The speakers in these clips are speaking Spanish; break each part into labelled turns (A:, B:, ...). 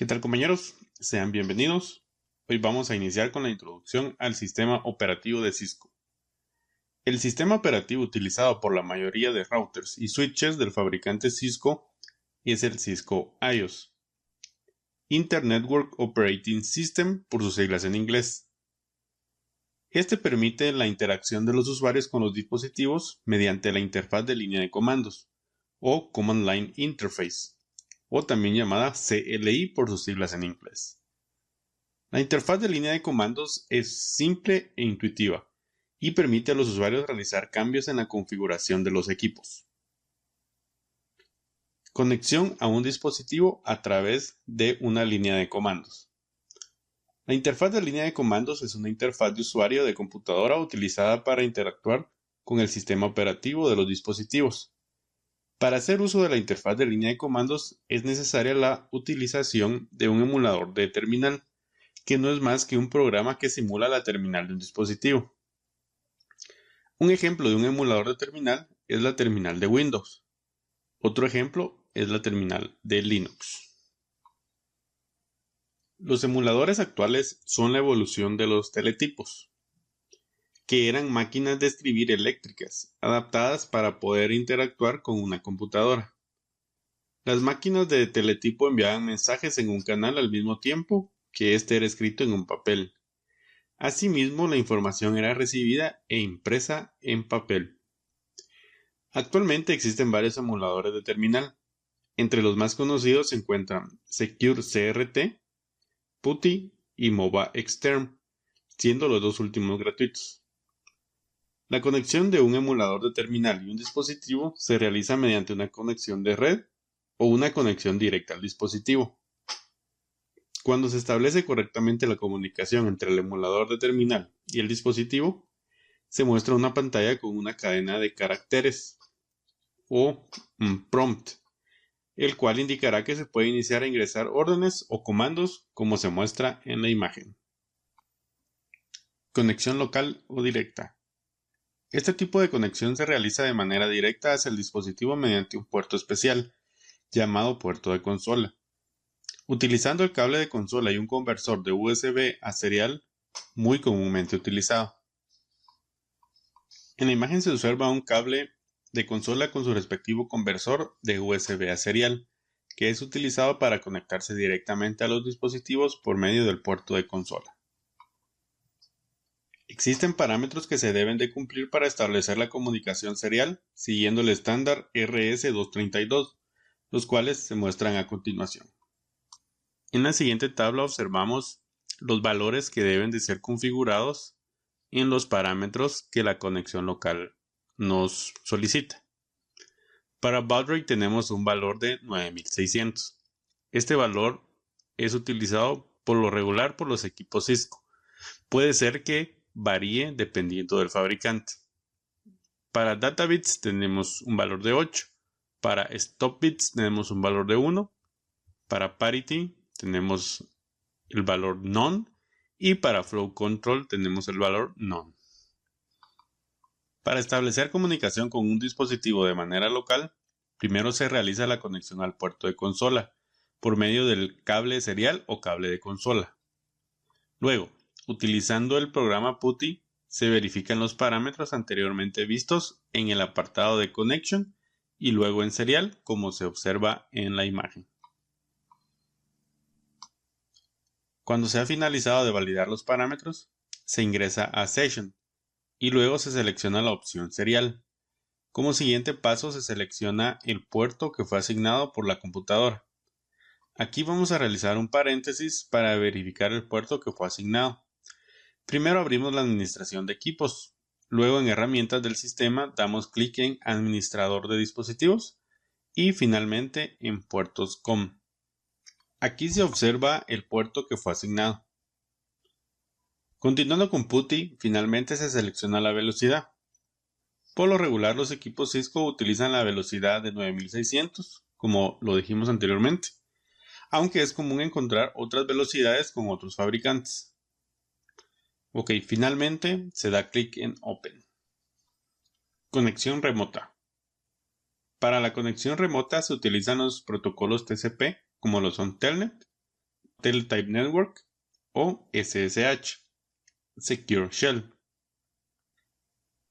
A: ¿Qué tal, compañeros? Sean bienvenidos. Hoy vamos a iniciar con la introducción al sistema operativo de Cisco. El sistema operativo utilizado por la mayoría de routers y switches del fabricante Cisco es el Cisco iOS, Internet Network Operating System por sus siglas en inglés. Este permite la interacción de los usuarios con los dispositivos mediante la interfaz de línea de comandos, o Command Line Interface, o también llamada CLI por sus siglas en inglés. La interfaz de línea de comandos es simple e intuitiva y permite a los usuarios realizar cambios en la configuración de los equipos. Conexión a un dispositivo a través de una línea de comandos. La interfaz de línea de comandos es una interfaz de usuario de computadora utilizada para interactuar con el sistema operativo de los dispositivos. Para hacer uso de la interfaz de línea de comandos es necesaria la utilización de un emulador de terminal, que no es más que un programa que simula la terminal de un dispositivo. Un ejemplo de un emulador de terminal es la terminal de Windows. Otro ejemplo es la terminal de Linux. Los emuladores actuales son la evolución de los teletipos, que eran máquinas de escribir eléctricas, adaptadas para poder interactuar con una computadora. Las máquinas de teletipo enviaban mensajes en un canal al mismo tiempo que éste era escrito en un papel. Asimismo, la información era recibida e impresa en papel. Actualmente existen varios emuladores de terminal. Entre los más conocidos se encuentran Secure CRT, PuTTY y MOBA Extern, siendo los dos últimos gratuitos. La conexión de un emulador de terminal y un dispositivo se realiza mediante una conexión de red o una conexión directa al dispositivo. Cuando se establece correctamente la comunicación entre el emulador de terminal y el dispositivo, se muestra una pantalla con una cadena de caracteres o un prompt, el cual indicará que se puede iniciar a ingresar órdenes o comandos como se muestra en la imagen. Conexión local o directa. Este tipo de conexión se realiza de manera directa hacia el dispositivo mediante un puerto especial, llamado puerto de consola. Utilizando el cable de consola y un conversor de USB a serial muy comúnmente utilizado. En la imagen se observa un cable de consola con su respectivo conversor de USB a serial, que es utilizado para conectarse directamente a los dispositivos por medio del puerto de consola. Existen parámetros que se deben de cumplir para establecer la comunicación serial siguiendo el estándar RS-232, los cuales se muestran a continuación. En la siguiente tabla observamos los valores que deben de ser configurados en los parámetros que la conexión local nos solicita. Para baud rate tenemos un valor de 9600. Este valor es utilizado por lo regular por los equipos Cisco. Puede ser que varíe dependiendo del fabricante. Para data bits tenemos un valor de 8. Para stop bits tenemos un valor de 1. Para parity tenemos el valor none. Y para flow control tenemos el valor none. Para establecer comunicación con un dispositivo de manera local, primero se realiza la conexión al puerto de consola por medio del cable serial o cable de consola. Luego, utilizando el programa PuTTY, se verifican los parámetros anteriormente vistos en el apartado de Connection y luego en serial, como se observa en la imagen. Cuando se ha finalizado de validar los parámetros, se ingresa a Session y luego se selecciona la opción serial. Como siguiente paso se selecciona el puerto que fue asignado por la computadora. Aquí vamos a realizar un paréntesis para verificar el puerto que fue asignado. Primero abrimos la administración de equipos. Luego en herramientas del sistema damos clic en administrador de dispositivos y finalmente en puertos COM. Aquí se observa el puerto que fue asignado. Continuando con PuTTY, finalmente se selecciona la velocidad. Por lo regular los equipos Cisco utilizan la velocidad de 9600, como lo dijimos anteriormente, aunque es común encontrar otras velocidades con otros fabricantes. Ok, finalmente se da clic en Open. Conexión remota. Para la conexión remota se utilizan los protocolos TCP, como lo son Telnet, Teletype Network o SSH, Secure Shell.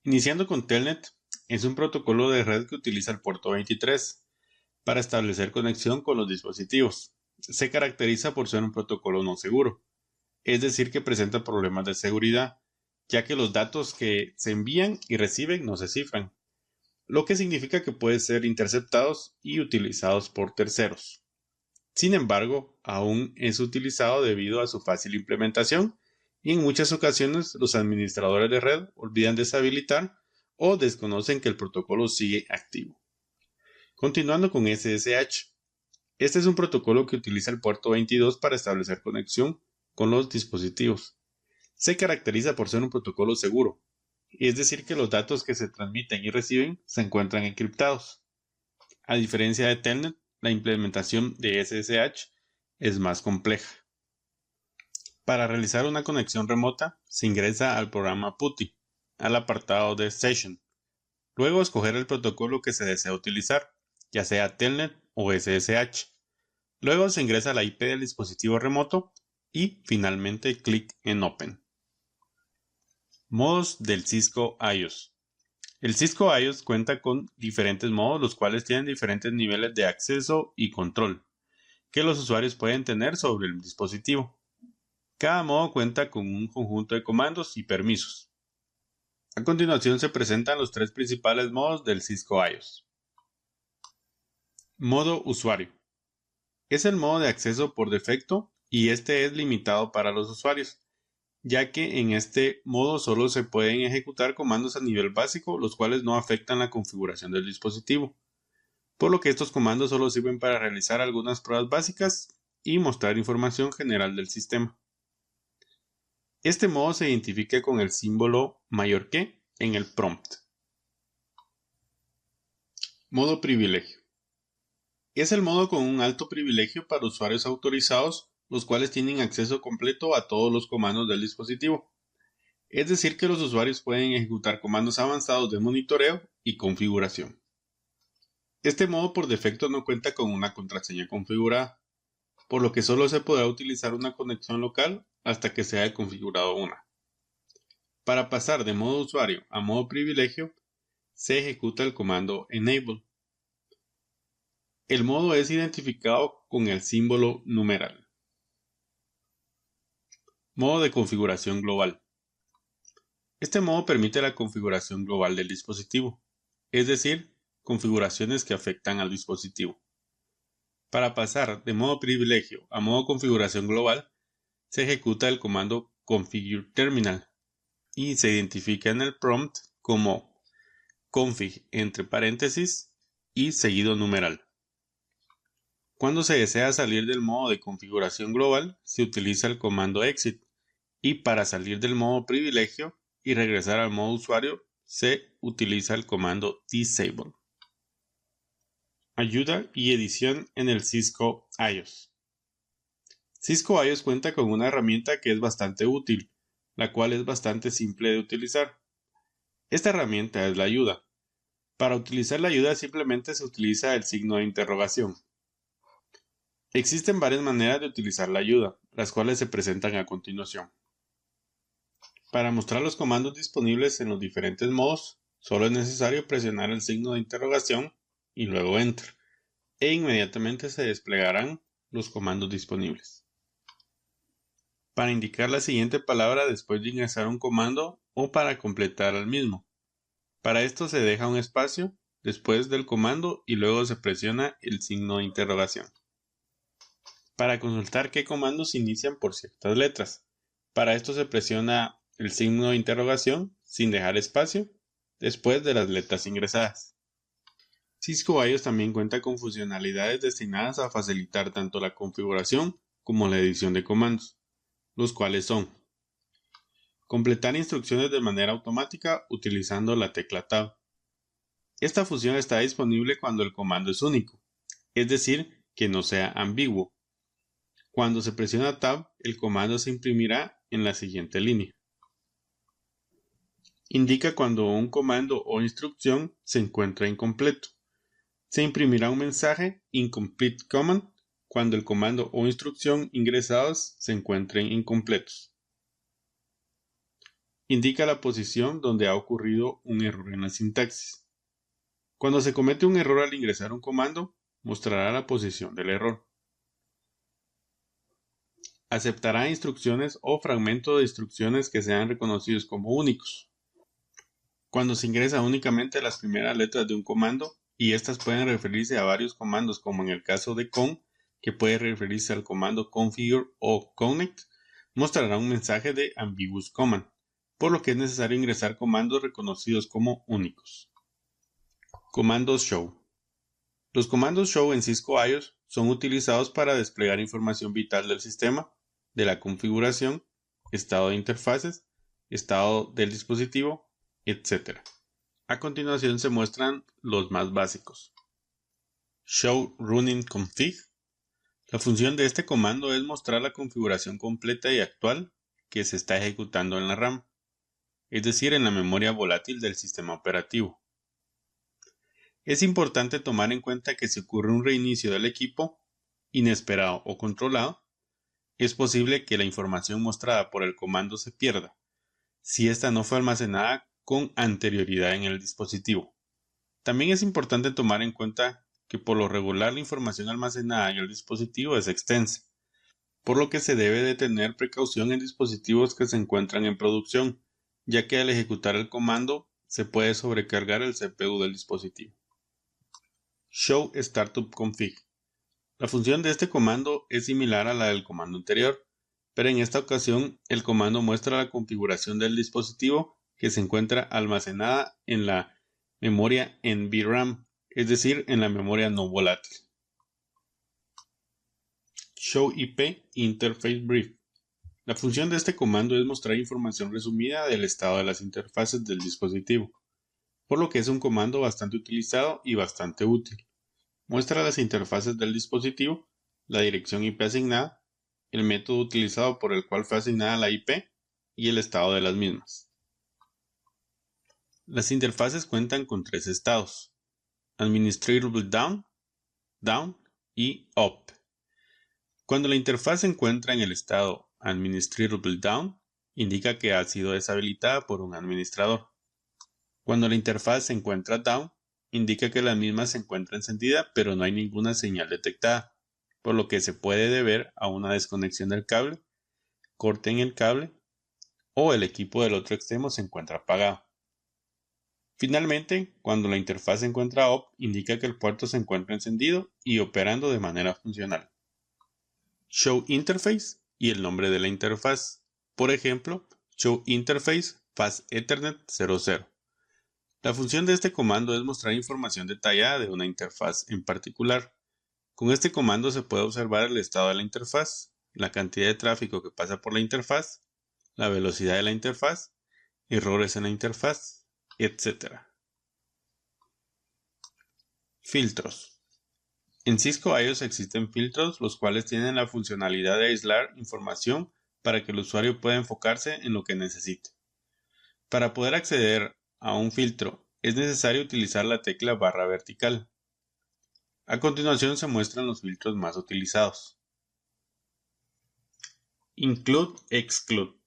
A: Iniciando con Telnet, es un protocolo de red que utiliza el puerto 23 para establecer conexión con los dispositivos. Se caracteriza por ser un protocolo no seguro, es decir que presenta problemas de seguridad, ya que los datos que se envían y reciben no se cifran, lo que significa que pueden ser interceptados y utilizados por terceros. Sin embargo, aún es utilizado debido a su fácil implementación y en muchas ocasiones los administradores de red olvidan deshabilitar o desconocen que el protocolo sigue activo. Continuando con SSH. Este es un protocolo que utiliza el puerto 22 para establecer conexión con los dispositivos. Se caracteriza por ser un protocolo seguro, es decir que los datos que se transmiten y reciben se encuentran encriptados. A diferencia de Telnet, la implementación de SSH es más compleja. Para realizar una conexión remota, se ingresa al programa PuTTY, al apartado de Session. Luego escoger el protocolo que se desea utilizar, ya sea Telnet o SSH. Luego se ingresa la IP del dispositivo remoto y finalmente clic en Open. Modos del Cisco IOS. El Cisco IOS cuenta con diferentes modos, los cuales tienen diferentes niveles de acceso y control que los usuarios pueden tener sobre el dispositivo. Cada modo cuenta con un conjunto de comandos y permisos. A continuación se presentan los tres principales modos del Cisco IOS. Modo usuario. Es el modo de acceso por defecto y este es limitado para los usuarios, ya que en este modo solo se pueden ejecutar comandos a nivel básico, los cuales no afectan la configuración del dispositivo, por lo que estos comandos solo sirven para realizar algunas pruebas básicas y mostrar información general del sistema. Este modo se identifica con el símbolo mayor que en el prompt. Modo privilegio. Es el modo con un alto privilegio para usuarios autorizados, los cuales tienen acceso completo a todos los comandos del dispositivo. Es decir que los usuarios pueden ejecutar comandos avanzados de monitoreo y configuración. Este modo por defecto no cuenta con una contraseña configurada, por lo que solo se podrá utilizar una conexión local hasta que se haya configurado una. Para pasar de modo usuario a modo privilegio, se ejecuta el comando enable. El modo es identificado con el símbolo numeral. Modo de configuración global. Este modo permite la configuración global del dispositivo, es decir, configuraciones que afectan al dispositivo. Para pasar de modo privilegio a modo configuración global, se ejecuta el comando configure terminal y se identifica en el prompt como config entre paréntesis y seguido numeral. Cuando se desea salir del modo de configuración global, se utiliza el comando exit y para salir del modo privilegio y regresar al modo usuario se utiliza el comando disable. Ayuda y edición en el Cisco IOS. Cisco IOS cuenta con una herramienta que es bastante útil, la cual es bastante simple de utilizar. Esta herramienta es la ayuda. Para utilizar la ayuda simplemente se utiliza el signo de interrogación. Existen varias maneras de utilizar la ayuda, las cuales se presentan a continuación. Para mostrar los comandos disponibles en los diferentes modos, solo es necesario presionar el signo de interrogación y luego Enter, e inmediatamente se desplegarán los comandos disponibles. Para indicar la siguiente palabra después de ingresar un comando o para completar el mismo. Para esto se deja un espacio después del comando y luego se presiona el signo de interrogación. Para consultar qué comandos inician por ciertas letras. Para esto se presiona el signo de interrogación sin dejar espacio después de las letras ingresadas. Cisco IOS también cuenta con funcionalidades destinadas a facilitar tanto la configuración como la edición de comandos, los cuales son: completar instrucciones de manera automática utilizando la tecla Tab. Esta función está disponible cuando el comando es único, es decir, que no sea ambiguo. Cuando se presiona Tab, el comando se imprimirá en la siguiente línea. Indica cuando un comando o instrucción se encuentra incompleto. Se imprimirá un mensaje Incomplete Command cuando el comando o instrucción ingresados se encuentren incompletos. Indica la posición donde ha ocurrido un error en la sintaxis. Cuando se comete un error al ingresar un comando, mostrará la posición del error. Aceptará instrucciones o fragmentos de instrucciones que sean reconocidos como únicos. Cuando se ingresa únicamente las primeras letras de un comando, y estas pueden referirse a varios comandos, como en el caso de con, que puede referirse al comando configure o connect, mostrará un mensaje de ambiguous command, por lo que es necesario ingresar comandos reconocidos como únicos. Comandos show. Los comandos show en Cisco IOS son utilizados para desplegar información vital del sistema, de la configuración, estado de interfaces, estado del dispositivo, etc. A continuación se muestran los más básicos. Show running config. La función de este comando es mostrar la configuración completa y actual que se está ejecutando en la RAM, es decir, en la memoria volátil del sistema operativo. Es importante tomar en cuenta que si ocurre un reinicio del equipo, inesperado o controlado, es posible que la información mostrada por el comando se pierda, si ésta no fue almacenada con anterioridad en el dispositivo. También es importante tomar en cuenta que por lo regular la información almacenada en el dispositivo es extensa, por lo que se debe de tener precaución en dispositivos que se encuentran en producción, ya que al ejecutar el comando se puede sobrecargar el CPU del dispositivo. Show Startup Config. La función de este comando es similar a la del comando anterior, pero en esta ocasión el comando muestra la configuración del dispositivo que se encuentra almacenada en la memoria en VRAM, es decir, en la memoria no volátil. Show IP Interface Brief. La función de este comando es mostrar información resumida del estado de las interfaces del dispositivo, por lo que es un comando bastante utilizado y bastante útil. Muestra las interfaces del dispositivo, la dirección IP asignada, el método utilizado por el cual fue asignada la IP y el estado de las mismas. Las interfaces cuentan con tres estados: Administrable Down, Down y Up. Cuando la interfaz se encuentra en el estado Administrable Down, indica que ha sido deshabilitada por un administrador. Cuando la interfaz se encuentra Down, indica que la misma se encuentra encendida pero no hay ninguna señal detectada, por lo que se puede deber a una desconexión del cable, corte en el cable o el equipo del otro extremo se encuentra apagado. Finalmente, cuando la interfaz se encuentra up, indica que el puerto se encuentra encendido y operando de manera funcional. Show Interface y el nombre de la interfaz. Por ejemplo, Show Interface Fast Ethernet 00. La función de este comando es mostrar información detallada de una interfaz en particular. Con este comando se puede observar el estado de la interfaz, la cantidad de tráfico que pasa por la interfaz, la velocidad de la interfaz, errores en la interfaz, etc. Filtros. En Cisco IOS existen filtros los cuales tienen la funcionalidad de aislar información para que el usuario pueda enfocarse en lo que necesite. Para poder acceder a un filtro es necesario utilizar la tecla barra vertical. A continuación se muestran los filtros más utilizados. Include-Exclude.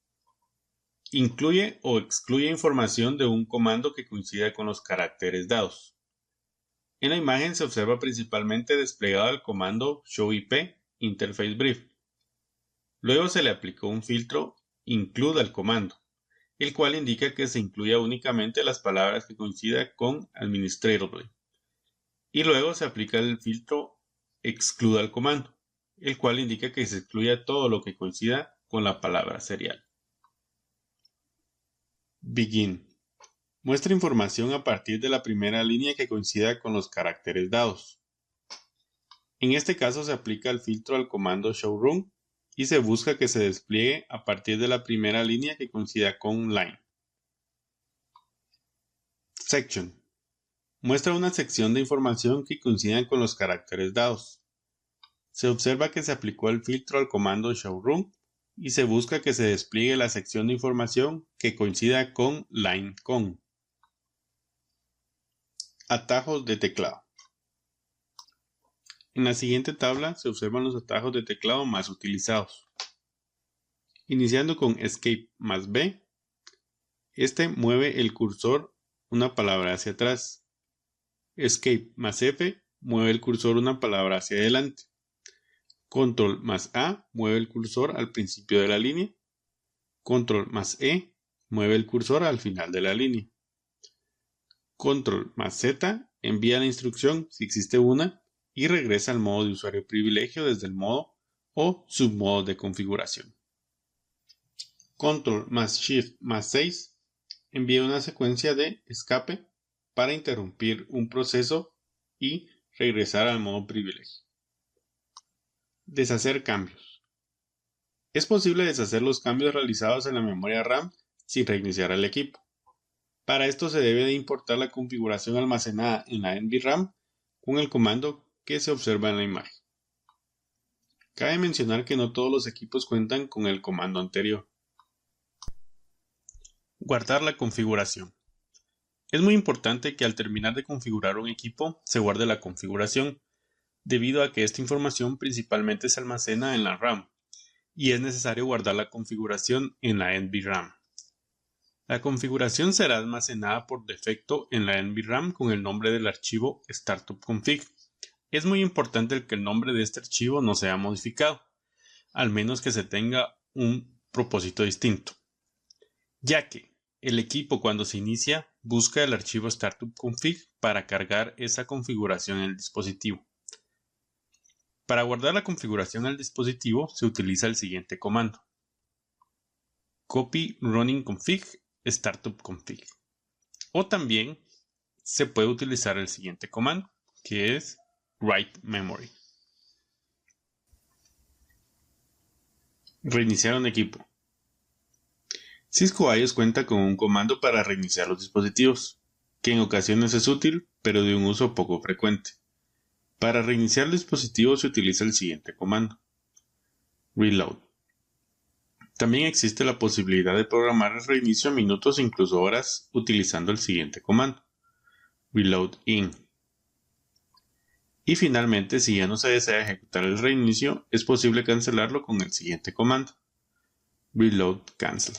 A: Incluye o excluye información de un comando que coincida con los caracteres dados. En la imagen se observa principalmente desplegado el comando showIP Interface Brief. Luego se le aplicó un filtro Include al comando, el cual indica que se incluya únicamente las palabras que coincidan con Administrable. Y luego se aplica el filtro Exclude al comando, el cual indica que se excluya todo lo que coincida con la palabra serial. Begin. Muestra información a partir de la primera línea que coincida con los caracteres dados. En este caso se aplica el filtro al comando showRun y se busca que se despliegue a partir de la primera línea que coincida con line. Section. Muestra una sección de información que coincida con los caracteres dados. Se observa que se aplicó el filtro al comando showRun y se busca que se despliegue la sección de información que coincida con line con. Atajos de teclado. En la siguiente tabla se observan los atajos de teclado más utilizados. Iniciando con Escape más B, este mueve el cursor una palabra hacia atrás. Escape más F mueve el cursor una palabra hacia adelante. Control más A mueve el cursor al principio de la línea. Control más E mueve el cursor al final de la línea. Control más Z envía la instrucción si existe una y regresa al modo de usuario privilegio desde el modo o submodo de configuración. Control más Shift más 6 envía una secuencia de escape para interrumpir un proceso y regresar al modo privilegio. Deshacer cambios. Es posible deshacer los cambios realizados en la memoria RAM sin reiniciar el equipo. Para esto se debe de importar la configuración almacenada en la NVRAM con el comando que se observa en la imagen. Cabe mencionar que no todos los equipos cuentan con el comando anterior. Guardar la configuración. Es muy importante que al terminar de configurar un equipo se guarde la configuración, debido a que esta información principalmente se almacena en la RAM, y es necesario guardar la configuración en la NVRAM. La configuración será almacenada por defecto en la NVRAM con el nombre del archivo startupconfig. Es muy importante que el nombre de este archivo no sea modificado, al menos que se tenga un propósito distinto, ya que el equipo cuando se inicia busca el archivo startupconfig para cargar esa configuración en el dispositivo. Para guardar la configuración al dispositivo se utiliza el siguiente comando: copy running config startupconfig. O también se puede utilizar el siguiente comando, que es write memory. Reiniciar un equipo. Cisco IOS cuenta con un comando para reiniciar los dispositivos, que en ocasiones es útil, pero de un uso poco frecuente. Para reiniciar el dispositivo se utiliza el siguiente comando: reload. También existe la posibilidad de programar el reinicio a minutos e incluso horas utilizando el siguiente comando: reload in. Y finalmente, si ya no se desea ejecutar el reinicio, es posible cancelarlo con el siguiente comando: reload cancel.